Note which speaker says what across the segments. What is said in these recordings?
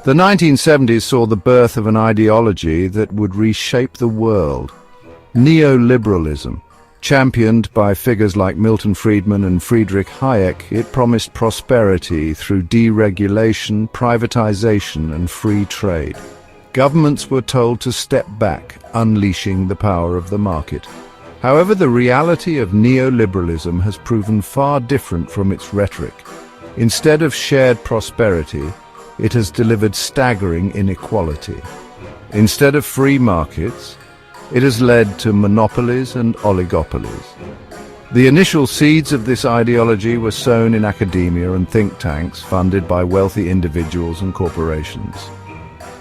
Speaker 1: The 1970s saw the birth of an ideology that would reshape the world. Neoliberalism. Championed by figures like Milton Friedman and Friedrich Hayek, it promised prosperity through deregulation, privatization, and free trade. Governments were told to step back, unleashing the power of the market. However, the reality of neoliberalism has proven far different from its rhetoric. Instead of shared prosperity, it has delivered staggering inequality. Instead of free markets, it has led to monopolies and oligopolies. The initial seeds of this ideology were sown in academia and think tanks funded by wealthy individuals and corporations.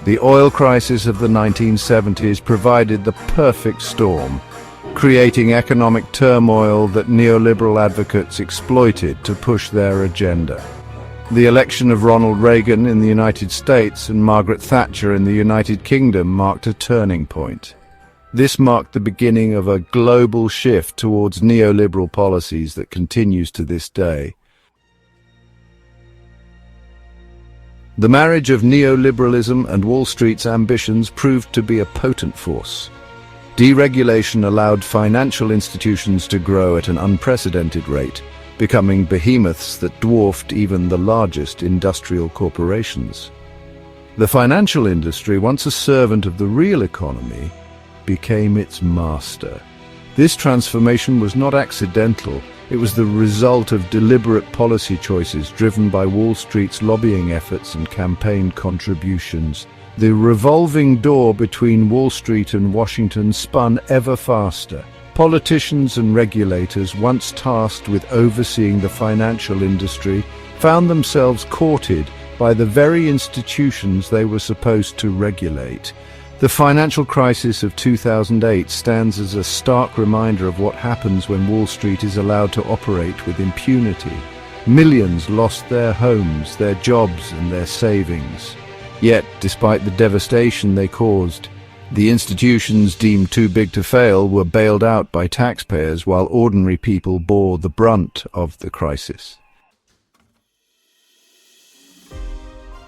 Speaker 1: The oil crisis of the 1970s provided the perfect storm, creating economic turmoil that neoliberal advocates exploited to push their agenda. The election of Ronald Reagan in the United States and Margaret Thatcher in the United Kingdom marked a turning point. This marked the beginning of a global shift towards neoliberal policies that continues to this day. The marriage of neoliberalism and Wall Street's ambitions proved to be a potent force. Deregulation allowed financial institutions to grow at an unprecedented rate, becoming behemoths that dwarfed even the largest industrial corporations. The financial industry, once a servant of the real economy, became its master. This transformation was not accidental. It was the result of deliberate policy choices driven by Wall Street's lobbying efforts and campaign contributions. The revolving door between Wall Street and Washington spun ever faster. Politicians and regulators, once tasked with overseeing the financial industry, found themselves courted by the very institutions they were supposed to regulate. The financial crisis of 2008 stands as a stark reminder of what happens when Wall Street is allowed to operate with impunity. Millions lost their homes, their jobs, and their savings. Yet, despite the devastation they caused, the institutions deemed too big to fail were bailed out by taxpayers while ordinary people bore the brunt of the crisis.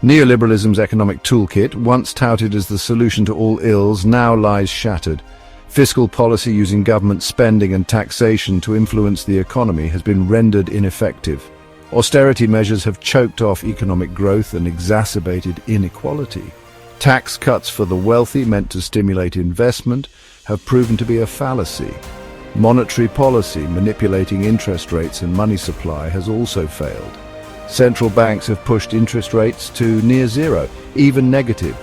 Speaker 1: Neoliberalism's economic toolkit, once touted as the solution to all ills, now lies shattered. Fiscal policy using government spending and taxation to influence the economy has been rendered ineffective. Austerity measures have choked off economic growth and exacerbated inequality. Tax cuts for the wealthy, meant to stimulate investment, have proven to be a fallacy. Monetary policy, manipulating interest rates and money supply, has also failed. Central banks have pushed interest rates to near zero, even negative.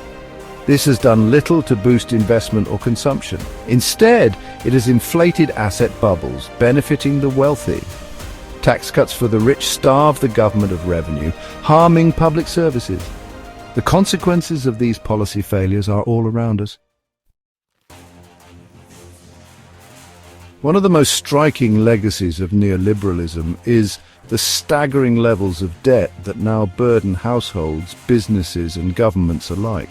Speaker 1: This has done little to boost investment or consumption. Instead, it has inflated asset bubbles, benefiting the wealthy. Tax cuts for the rich starve the government of revenue, harming public services. The consequences of these policy failures are all around us. One of the most striking legacies of neoliberalism is the staggering levels of debt that now burden households, businesses, and governments alike.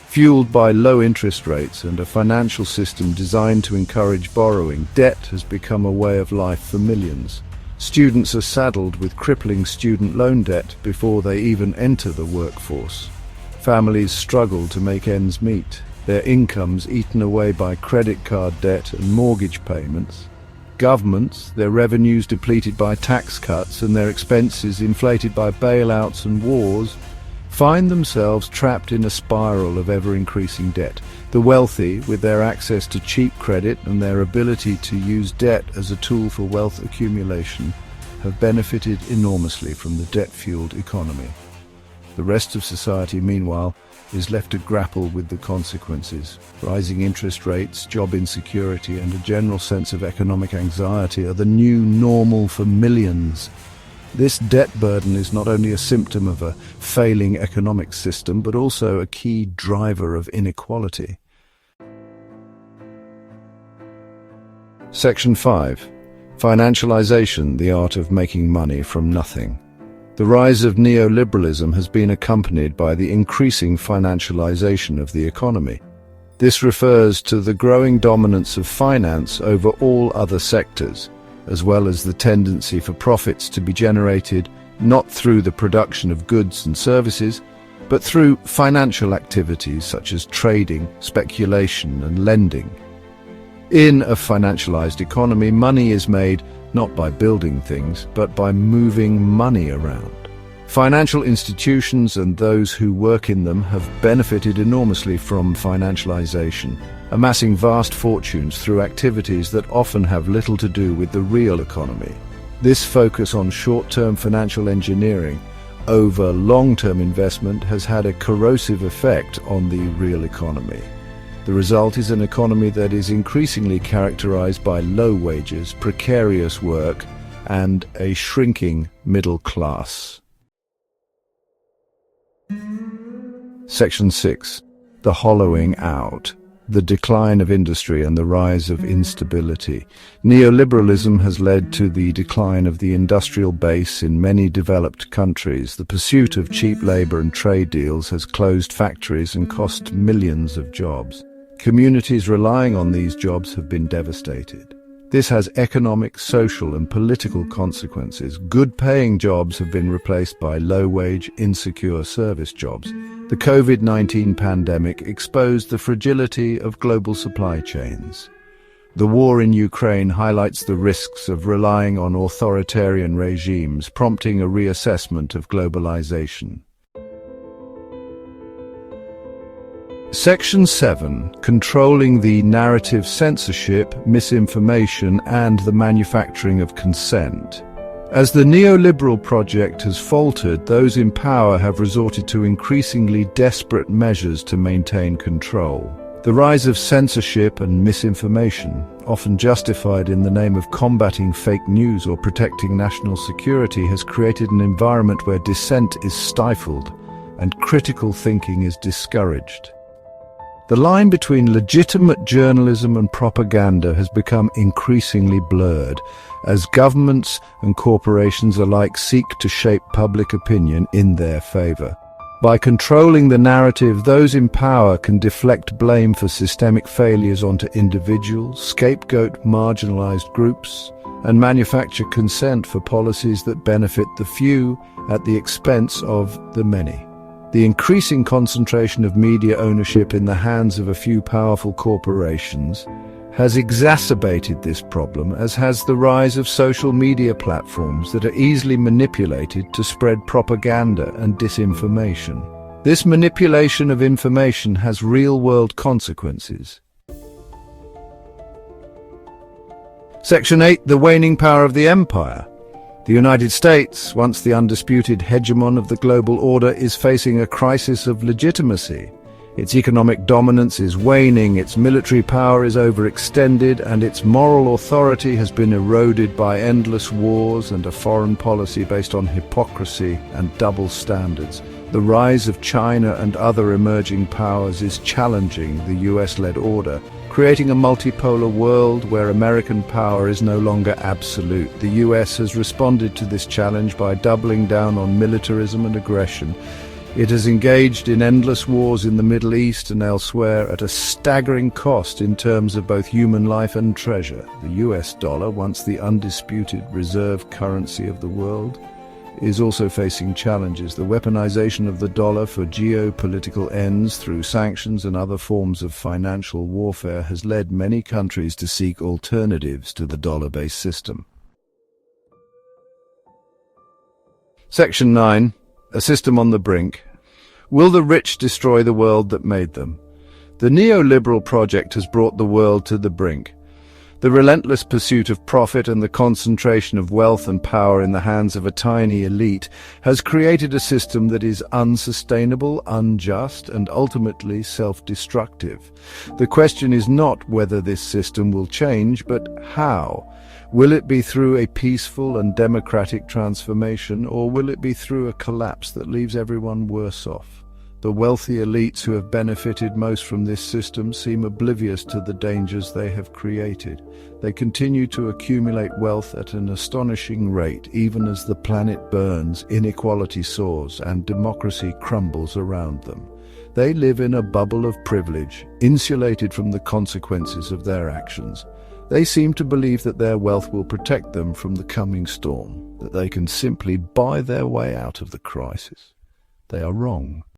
Speaker 1: Fueled by low interest rates and a financial system designed to encourage borrowing, debt has become a way of life for millions. Students are saddled with crippling student loan debt before they even enter the workforce. Families struggle to make ends meet, their incomes eaten away by credit card debt and mortgage payments. Governments, their revenues depleted by tax cuts and their expenses inflated by bailouts and wars, find themselves trapped in a spiral of ever-increasing debt. The wealthy, with their access to cheap credit and their ability to use debt as a tool for wealth accumulation, have benefited enormously from the debt-fueled economy. The rest of society, meanwhile, is left to grapple with the consequences. Rising interest rates, job insecurity, and a general sense of economic anxiety are the new normal for millions. This debt burden is not only a symptom of a failing economic system, but also a key driver of inequality. Section 5. Financialization, the art of making money from nothing. The rise of neoliberalism has been accompanied by the increasing financialization of the economy. This refers to the growing dominance of finance over all other sectors, as well as the tendency for profits to be generated not through the production of goods and services, but through financial activities such as trading, speculation, and lending. In a financialized economy, money is made not by building things, but by moving money around. Financial institutions and those who work in them have benefited enormously from financialization, amassing vast fortunes through activities that often have little to do with the real economy. This focus on short-term financial engineering over long-term investment has had a corrosive effect on the real economy. The result is an economy that is increasingly characterized by low wages, precarious work, and a shrinking middle class. Section 6. The hollowing out. The decline of industry and the rise of instability. Neoliberalism has led to the decline of the industrial base in many developed countries. The pursuit of cheap labor and trade deals has closed factories and cost millions of jobs. Communities relying on these jobs have been devastated. This has economic, social, and political consequences. Good-paying jobs have been replaced by low-wage, insecure service jobs. The COVID-19 pandemic exposed the fragility of global supply chains. The war in Ukraine highlights the risks of relying on authoritarian regimes, prompting a reassessment of globalization. Section 7. Controlling the narrative, censorship, misinformation, and the manufacturing of consent. As the neoliberal project has faltered, those in power have resorted to increasingly desperate measures to maintain control. The rise of censorship and misinformation, often justified in the name of combating fake news or protecting national security, has created an environment where dissent is stifled and critical thinking is discouraged. The line between legitimate journalism and propaganda has become increasingly blurred, as governments and corporations alike seek to shape public opinion in their favor. By controlling the narrative, those in power can deflect blame for systemic failures onto individuals, scapegoat marginalized groups, and manufacture consent for policies that benefit the few at the expense of the many. The increasing concentration of media ownership in the hands of a few powerful corporations has exacerbated this problem, as has the rise of social media platforms that are easily manipulated to spread propaganda and disinformation. This manipulation of information has real-world consequences. Section 8. The waning power of the empire. The United States, once the undisputed hegemon of the global order, is facing a crisis of legitimacy. Its economic dominance is waning, its military power is overextended, and its moral authority has been eroded by endless wars and a foreign policy based on hypocrisy and double standards. The rise of China and other emerging powers is challenging the US-led order, creating a multipolar world where American power is no longer absolute. The US has responded to this challenge by doubling down on militarism and aggression. It has engaged in endless wars in the Middle East and elsewhere at a staggering cost in terms of both human life and treasure. The US dollar, once the undisputed reserve currency of the world, is also facing challenges. The weaponization of the dollar for geopolitical ends through sanctions and other forms of financial warfare has led many countries to seek alternatives to the dollar-based system. Section 9. A system on the brink. Will the rich destroy the world that made them? The neoliberal project has brought the world to the brink. The relentless pursuit of profit and the concentration of wealth and power in the hands of a tiny elite has created a system that is unsustainable, unjust, and ultimately self-destructive. The question is not whether this system will change, but how. Will it be through a peaceful and democratic transformation, or will it be through a collapse that leaves everyone worse off? The wealthy elites who have benefited most from this system seem oblivious to the dangers they have created. They continue to accumulate wealth at an astonishing rate, even as the planet burns, inequality soars, and democracy crumbles around them. They live in a bubble of privilege, insulated from the consequences of their actions. They seem to believe that their wealth will protect them from the coming storm, that they can simply buy their way out of the crisis. They are wrong.